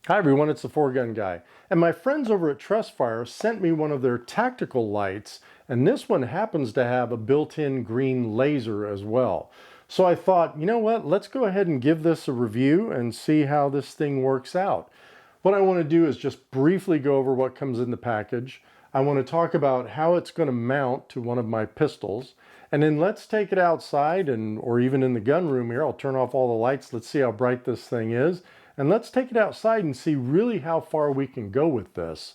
Hi everyone, it's the 4-Gun Guy. And my friends over at TrustFire sent me one of their tactical lights, and this one happens to have a built-in green laser as well. So I thought, you know what, let's go ahead and give this a review and see how this thing works out. What I want to do is just briefly go over what comes in the package. I want to talk about how it's going to mount to one of my pistols. And then let's take it outside or even in the gun room here. I'll turn off all the lights. Let's see how bright this thing is. And let's take it outside and see really how far we can go with this.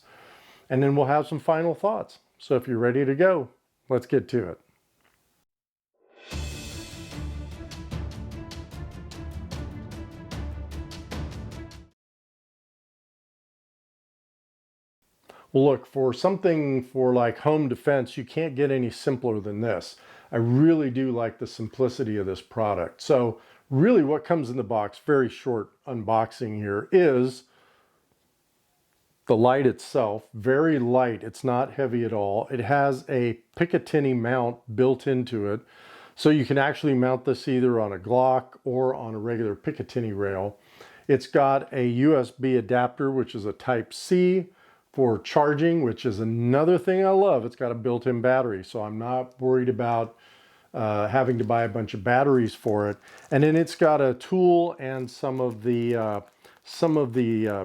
And then we'll have some final thoughts. So if you're ready to go, let's get to it. Well, look, for something for like home defense, you can't get any simpler than this. I really do like the simplicity of this product. So really what comes in the box, very short unboxing here, is the light itself. Very light. It's not heavy at all. It has a Picatinny mount built into it. So you can actually mount this either on a Glock or on a regular Picatinny rail. It's got a USB adapter, which is a Type-C for charging, which is another thing I love. It's got a built-in battery, so I'm not worried about having to buy a bunch of batteries for it. And then it's got a tool and some of the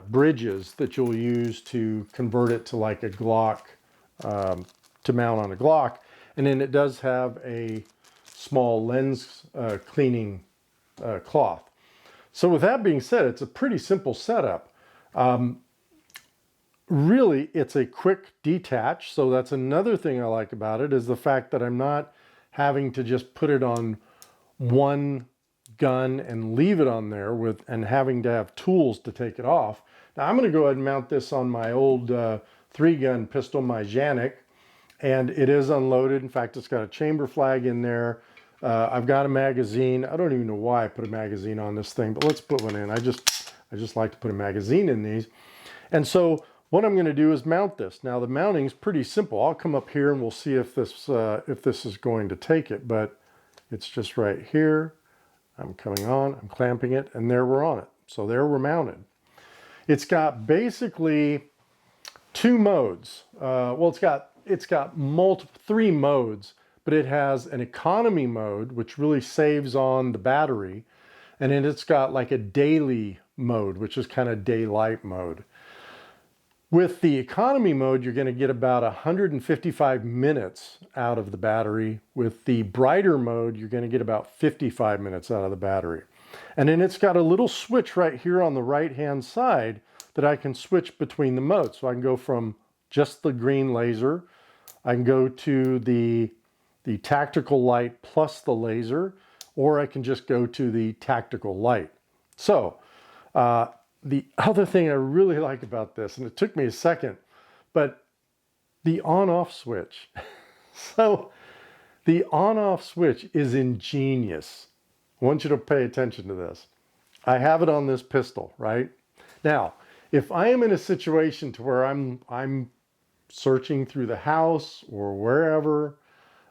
bridges that you'll use to convert it to like a Glock, to mount on a Glock. And then it does have a small lens cleaning cloth. So with that being said, it's a pretty simple setup. Really, it's a quick detach. So that's another thing I like about it, is the fact that I'm not having to just put it on one gun and leave it on there and having to have tools to take it off. Now I'm going to go ahead and mount this on my old 3-gun pistol, my Janik, and it is unloaded. In fact, it's got a chamber flag in there. I've got a magazine. I don't even know why I put a magazine on this thing, but let's put one in. I just like to put a magazine in these. And so what I'm going to do is mount this. Now the mounting is pretty simple. I'll come up here and we'll see if this is going to take it, but it's just right here. I'm coming on, I'm clamping it, and there we're on it. So there we're mounted. It's got basically 2 modes. Well, it's got three modes, but it has an economy mode, which really saves on the battery. And then it's got like a daily mode, which is kind of daylight mode. With the economy mode, you're going to get about 155 minutes out of the battery. With the brighter mode, you're going to get about 55 minutes out of the battery. And then it's got a little switch right here on the right-hand side that I can switch between the modes. So I can go from just the green laser, I can go to the tactical light plus the laser, or I can just go to the tactical light. So, the other thing I really like about this, and it took me a second, but the on-off switch. So the on-off switch is ingenious. I want you to pay attention to this. I have it on this pistol, right? Now, if I am in a situation to where I'm searching through the house or wherever,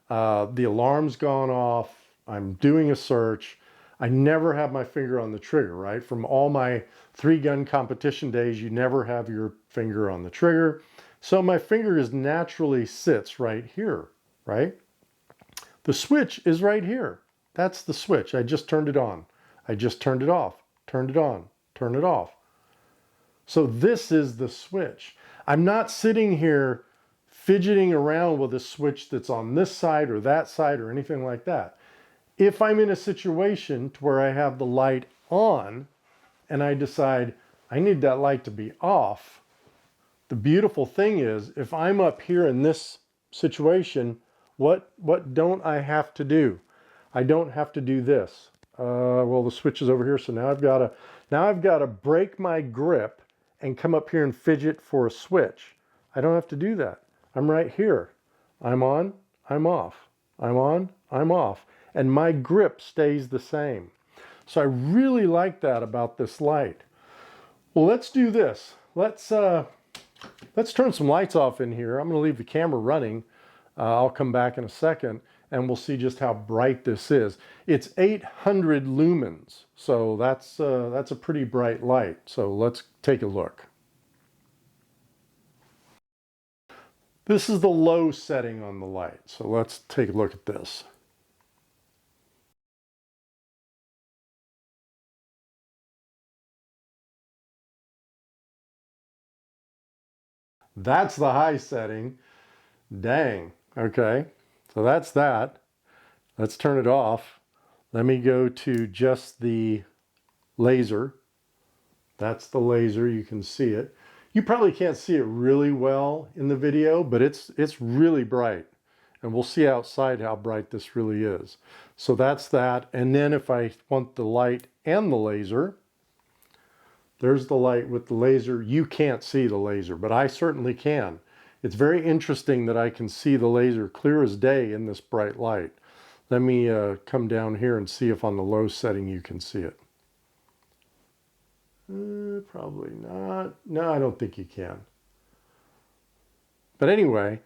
the alarm's gone off, I'm doing a search, I never have my finger on the trigger, right? From all my 3-gun competition days, you never have your finger on the trigger. So my finger is naturally sits right here, right? The switch is right here. That's the switch. I just turned it on. I just turned it off, turned it on, turned it off. So this is the switch. I'm not sitting here fidgeting around with a switch that's on this side or that side or anything like that. If I'm in a situation to where I have the light on and I decide I need that light to be off, the beautiful thing is if I'm up here in this situation, what don't I have to do? I don't have to do this. Well, the switch is over here, so now I've got to break my grip and come up here and fidget for a switch. I don't have to do that. I'm right here. I'm on, I'm off. I'm on, I'm off. And my grip stays the same. So I really like that about this light. Well, let's do this. Let's turn some lights off in here. I'm going to leave the camera running. I'll come back in a second. and we'll see just how bright this is. It's 800 lumens, so that's a pretty bright light. So let's take a look. This is the low setting on the light, so let's take a look at this. That's the high setting. Dang. Okay, so that's that. Let's turn it off. Let me go to just the laser. That's the laser. You can see it. You probably can't see it really well in the video, but it's really bright. And we'll see outside how bright this really is. So that's that. And then if I want the light and the laser, there's the light with the laser. You can't see the laser, but I certainly can. It's very interesting that I can see the laser clear as day in this bright light. Let me come down here and see if on the low setting you can see it. Probably not. No, I don't think you can. But anyway,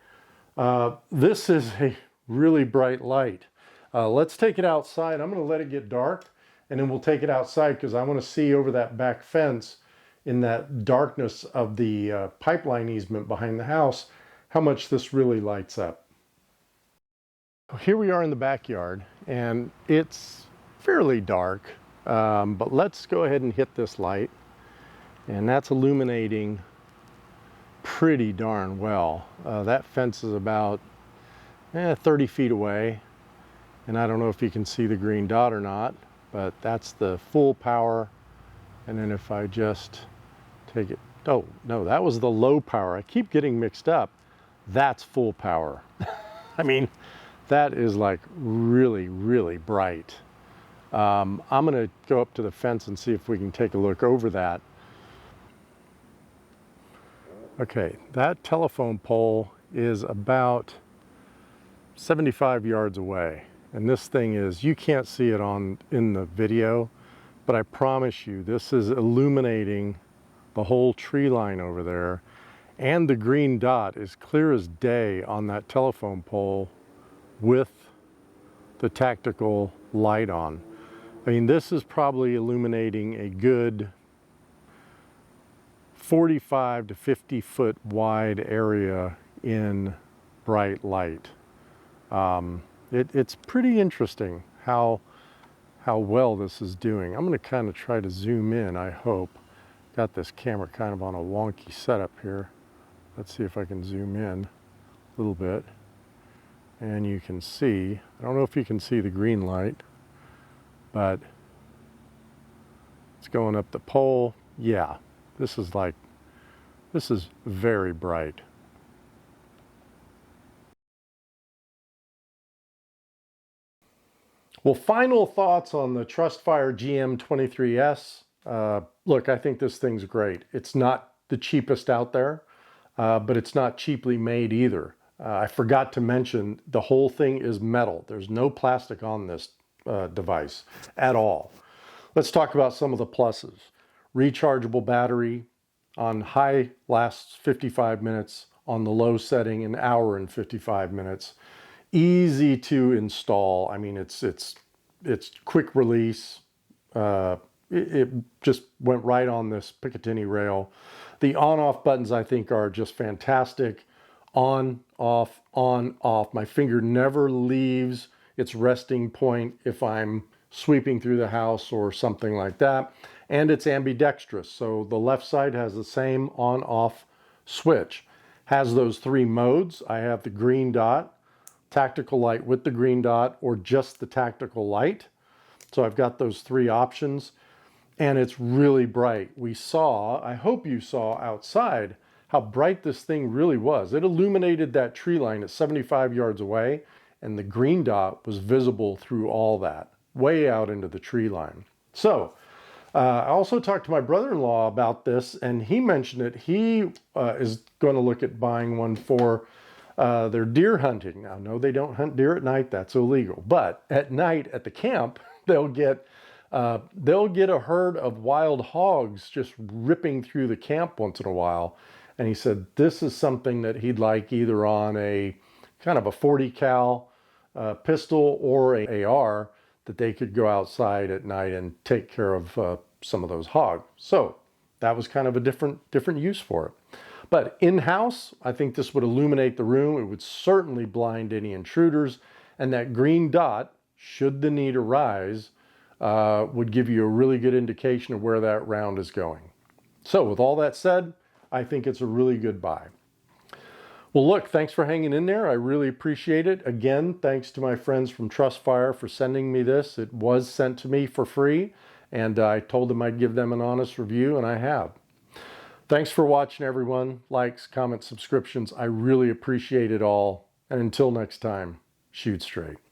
this is a really bright light. Let's take it outside. I'm going to let it get dark, and then we'll take it outside because I want to see over that back fence in that darkness of the pipeline easement behind the house how much this really lights up. Here we are in the backyard, and it's fairly dark, but let's go ahead and hit this light, and that's illuminating pretty darn well. That fence is about 30 feet away, and I don't know if you can see the green dot or not, but that's the full power. And then if I just take it, oh no, that was the low power. I keep getting mixed up. That's full power. I mean, that is like really, really bright. I'm gonna go up to the fence and see if we can take a look over that. Okay, that telephone pole is about 75 yards away. And this thing is, you can't see it in the video, but I promise you, this is illuminating the whole tree line over there. And the green dot is clear as day on that telephone pole with the tactical light on. I mean, this is probably illuminating a good 45 to 50 foot wide area in bright light. It's pretty interesting how well this is doing. I'm going to kind of try to zoom in, I hope. Got this camera kind of on a wonky setup here. Let's see if I can zoom in a little bit. And you can see, I don't know if you can see the green light, but it's going up the pole. Yeah, this is very bright. Well, final thoughts on the TrustFire GM23S. Look, I think this thing's great. It's not the cheapest out there, but it's not cheaply made either. I forgot to mention the whole thing is metal. There's no plastic on this device at all. Let's talk about some of the pluses. Rechargeable battery on high lasts 55 minutes, on the low setting an hour and 55 minutes. Easy to install. I mean, it's quick release. It just went right on this Picatinny rail. The on-off buttons I think are just fantastic. On, off, on, off. My finger never leaves its resting point if I'm sweeping through the house or something like that. And it's ambidextrous, so the left side has the same on-off switch. Has those three modes. I have the green dot, tactical light with the green dot, or just the tactical light. So I've got those three options, and it's really bright. We saw, I hope you saw outside, how bright this thing really was. It illuminated that tree line at 75 yards away, and the green dot was visible through all that, way out into the tree line. So, I also talked to my brother-in-law about this, and he mentioned it. He is going to look at buying one for their deer hunting. Now, no, they don't hunt deer at night. That's illegal. But at night at the camp, they'll get a herd of wild hogs just ripping through the camp once in a while. And he said this is something that he'd like either on a kind of a 40 cal pistol or a AR, that they could go outside at night and take care of some of those hogs. So that was kind of a different use for it. But in-house, I think this would illuminate the room. It would certainly blind any intruders. And that green dot, should the need arise, would give you a really good indication of where that round is going. So with all that said, I think it's a really good buy. Well, look, thanks for hanging in there. I really appreciate it. Again, thanks to my friends from TrustFire for sending me this. It was sent to me for free, and I told them I'd give them an honest review, and I have. Thanks for watching, everyone. Likes, comments, subscriptions. I really appreciate it all. And until next time, shoot straight.